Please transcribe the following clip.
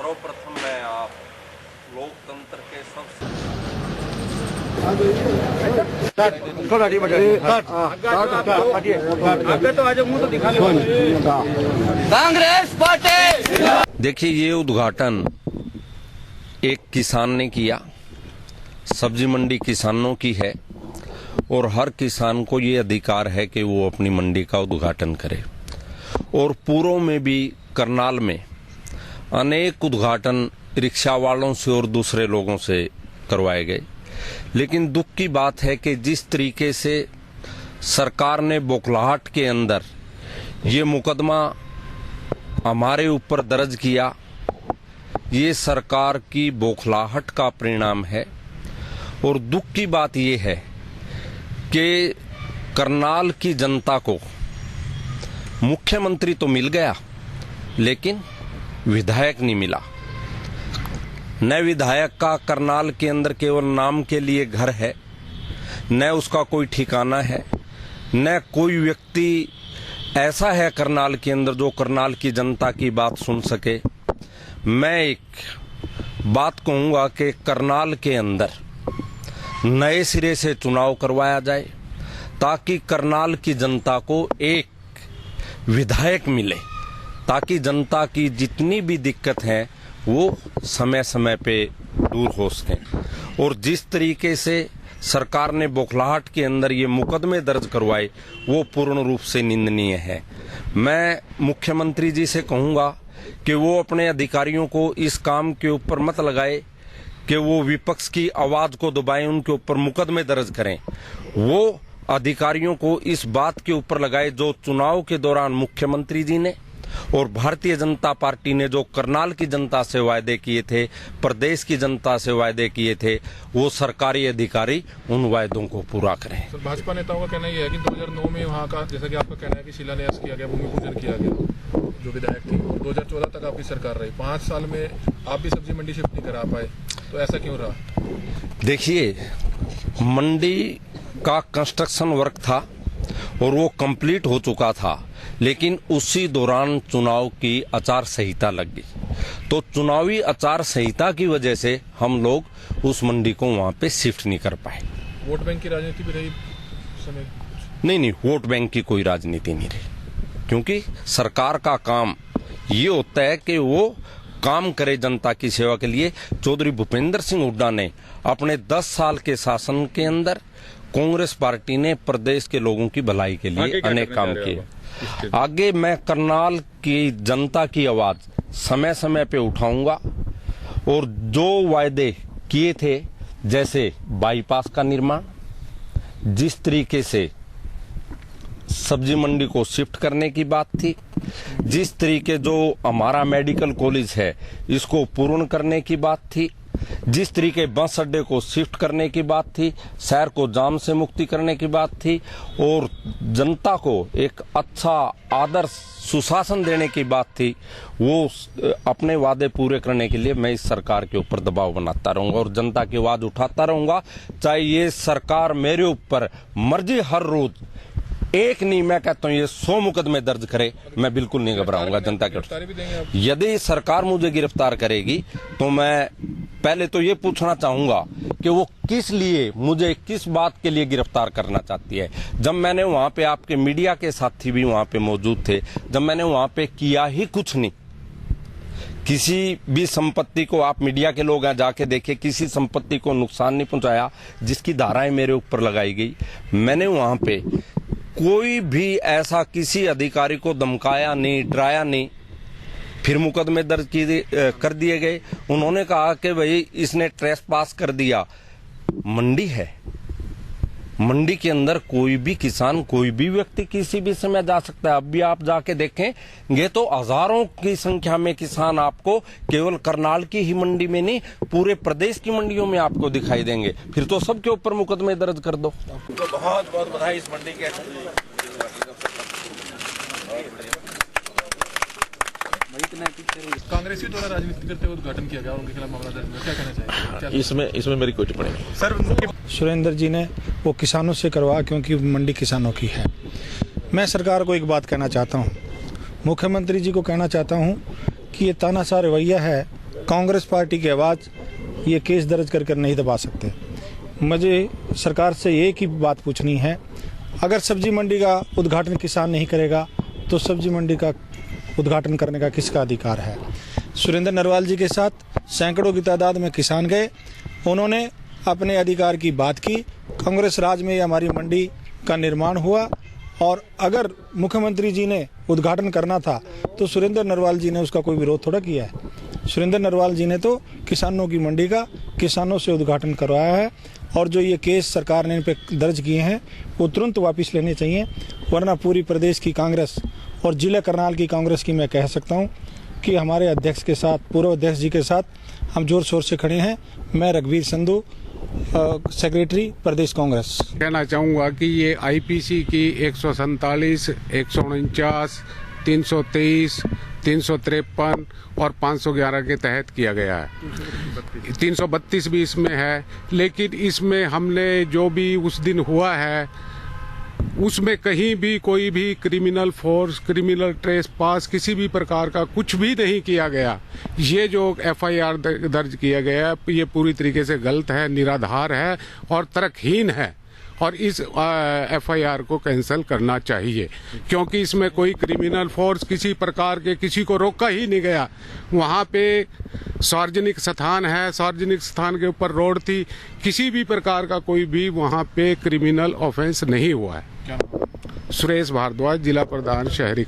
सर्वप्रथम मैं आप लोकतंत्र के सबसे कांग्रेस पार्टी। देखिए, ये उद्घाटन एक किसान ने किया। सब्जी मंडी किसानों की है और हर किसान को ये अधिकार है कि वो अपनी मंडी का उद्घाटन करे। और पूर्व में भी करनाल में अनेक उद्घाटन रिक्शा वालों से और दूसरे लोगों से करवाए गए। लेकिन दुख की बात है कि जिस तरीके से सरकार ने बौखलाहट के अंदर ये मुकदमा हमारे ऊपर दर्ज किया, ये सरकार की बौखलाहट का परिणाम है। और दुख की बात ये है कि करनाल की जनता को मुख्यमंत्री तो मिल गया, लेकिन विधायक नहीं मिला। न विधायक का करनाल के अंदर केवल नाम के लिए घर है, न उसका कोई ठिकाना है, न कोई व्यक्ति ऐसा है करनाल के अंदर जो करनाल की जनता की बात सुन सके। मैं एक बात कहूंगा कि करनाल के अंदर नए सिरे से चुनाव करवाया जाए ताकि करनाल की जनता को एक विधायक मिले, ताकि जनता की जितनी भी दिक्कत है वो समय समय पे दूर हो सकें। और जिस तरीके से सरकार ने बौखलाहट के अंदर ये मुकदमे दर्ज करवाए वो पूर्ण रूप से निंदनीय है। मैं मुख्यमंत्री जी से कहूंगा कि वो अपने अधिकारियों को इस काम के ऊपर मत लगाए कि वो विपक्ष की आवाज को दबाएं, उनके ऊपर मुकदमे दर्ज करें। वो अधिकारियों को इस बात के ऊपर लगाए जो चुनाव के दौरान मुख्यमंत्री जी ने और भारतीय जनता पार्टी ने जो करनाल की जनता से वायदे किए थे, प्रदेश की जनता से वायदे किए थे, वो सरकारी अधिकारी उन वायदों को पूरा करें। सर, भाजपा नेताओं का कहना यह है कि 2009 में वहाँ का, जैसा कि आपका कहना है कि शिलान्यास किया गया, भूमि पूजन किया गया, जो विधायक थी 2014 तक आपकी सरकार रही, 5 साल में आप भी सब्जी मंडी शिफ्ट नहीं करा पाए, तो ऐसा क्यों रहा? देखिए, मंडी का कंस्ट्रक्शन वर्क था और वो कंप्लीट हो चुका था, लेकिन उसी दौरान चुनाव की आचार संहिता लग गई। तो चुनावी आचार संहिता की वजह से हम लोग उस मंडी को वहां पे शिफ्ट नहीं कर पाए। वोट बैंक की राजनीति भी रही समय? नहीं, वोट बैंक की कोई राजनीति नहीं रही, क्योंकि सरकार का काम ये होता है कि वो काम करे जनता की सेवा के लिए। चौधरी भूपेंद्र सिंह हुड्डा ने अपने 10 साल के शासन के अंदर कांग्रेस पार्टी ने प्रदेश के लोगों की भलाई के लिए अनेक काम किए। आगे मैं करनाल की जनता की आवाज समय समय पे उठाऊंगा और जो वायदे किए थे, जैसे बाईपास का निर्माण, जिस तरीके से सब्जी मंडी को शिफ्ट करने की बात थी, जिस तरीके जो हमारा मेडिकल कॉलेज है इसको पूर्ण करने की बात थी, जिस तरीके बस अड्डे को शिफ्ट करने की बात थी, शहर को जाम से मुक्ति करने की बात थी और जनता को एक अच्छा आदर्श सुशासन देने की बात थी, वो अपने वादे पूरे करने के लिए मैं इस सरकार के ऊपर दबाव बनाता रहूंगा और जनता की आवाज उठाता रहूंगा। चाहे ये सरकार मेरे ऊपर मर्जी हर रोज एक नहीं, मैं कहता हूं ये 100 मुकदमे दर्ज करे, मैं बिल्कुल नहीं घबराऊंगा जनता के। यदि सरकार मुझे गिरफ्तार करेगी तो मैं पहले तो ये पूछना चाहूंगा कि वो किस लिए, मुझे किस बात के लिए गिरफ्तार करना चाहती है। जब मैंने वहां पे, आपके मीडिया के साथी भी वहां पे मौजूद थे, जब मैंने वहां पे किया ही कुछ नहीं, किसी भी संपत्ति को, आप मीडिया के लोग हैं जाके देखे, किसी संपत्ति को नुकसान नहीं पहुंचाया जिसकी धाराएं मेरे ऊपर लगाई गई। मैंने वहां पे कोई भी ऐसा किसी अधिकारी को धमकाया नहीं, डराया नहीं। फिर मुकदमे दर्ज कर दिए गए। उन्होंने कहा कि भाई इसने ट्रेसपास कर दिया। मंडी है, मंडी के अंदर कोई भी किसान, कोई भी व्यक्ति किसी भी समय जा सकता है। अब भी आप जाके देखेंगे तो हजारों की संख्या में किसान आपको केवल करनाल की ही मंडी में नहीं, पूरे प्रदेश की मंडियों में आपको दिखाई देंगे। फिर तो सबके ऊपर मुकदमे दर्ज कर दो। तो बहुत बहुत बधाई इस मंडी के। कांग्रेसी द्वारा राजनीति करते हुए उद्घाटन किया गया और उनके खिलाफ मामला दर्ज हुआ, क्या कहना चाहिए? इसमें मेरी कोई टिप्पणी नहीं। सर, सुरेंद्र जी ने वो किसानों से करवा, क्योंकि मंडी किसानों की है। मैं सरकार को एक बात कहना चाहता हूँ, मुख्यमंत्री जी को कहना चाहता हूँ कि ये तानाशाह रवैया है कांग्रेस पार्टी की आवाज़ ये केस दर्ज कर नहीं दबा सकते। मुझे सरकार से एक ही बात पूछनी है, अगर सब्जी मंडी का उद्घाटन किसान नहीं करेगा तो सब्जी मंडी का उद्घाटन करने का किसका अधिकार है? सुरेंद्र नरवाल जी के साथ सैकड़ों की तादाद में किसान गए, उन्होंने अपने अधिकार की बात की। कांग्रेस राज में हमारी मंडी का निर्माण हुआ और अगर मुख्यमंत्री जी ने उद्घाटन करना था तो सुरेंद्र नरवाल जी ने उसका कोई विरोध थोड़ा किया है। सुरेंद्र नरवाल जी ने तो किसानों की मंडी का किसानों से उद्घाटन करवाया है और जो ये केस सरकार ने इन पे दर्ज किए हैं वो तुरंत वापस लेने चाहिए, वरना पूरी प्रदेश की कांग्रेस और जिला करनाल की कांग्रेस की मैं कह सकता हूँ कि हमारे अध्यक्ष के साथ, पूर्व अध्यक्ष जी के साथ हम जोर शोर से खड़े हैं। मैं रघुवीर संधू, सेक्रेटरी प्रदेश कांग्रेस। कहना चाहूँगा कि ये आईपीसी की 147, 149, 323, 353 और 511 के तहत किया गया है। 332 भी इसमें है, लेकिन इसमें हमने जो भी उस दिन हुआ है उसमें कहीं भी कोई भी क्रिमिनल फोर्स, क्रिमिनल ट्रेस पास किसी भी प्रकार का कुछ भी नहीं किया गया। ये जो एफआईआर दर्ज किया गया है ये पूरी तरीके से गलत है, निराधार है और तर्कहीन है और इस एफआईआर को कैंसिल करना चाहिए, क्योंकि इसमें कोई क्रिमिनल फोर्स किसी प्रकार के किसी को रोका ही नहीं गया। वहाँ पे सार्वजनिक स्थान है, सार्वजनिक स्थान के ऊपर रोड थी, किसी भी प्रकार का कोई भी वहाँ पे क्रिमिनल ऑफेंस नहीं हुआ है। सुरेश भारद्वाज, जिला प्रधान शहरी।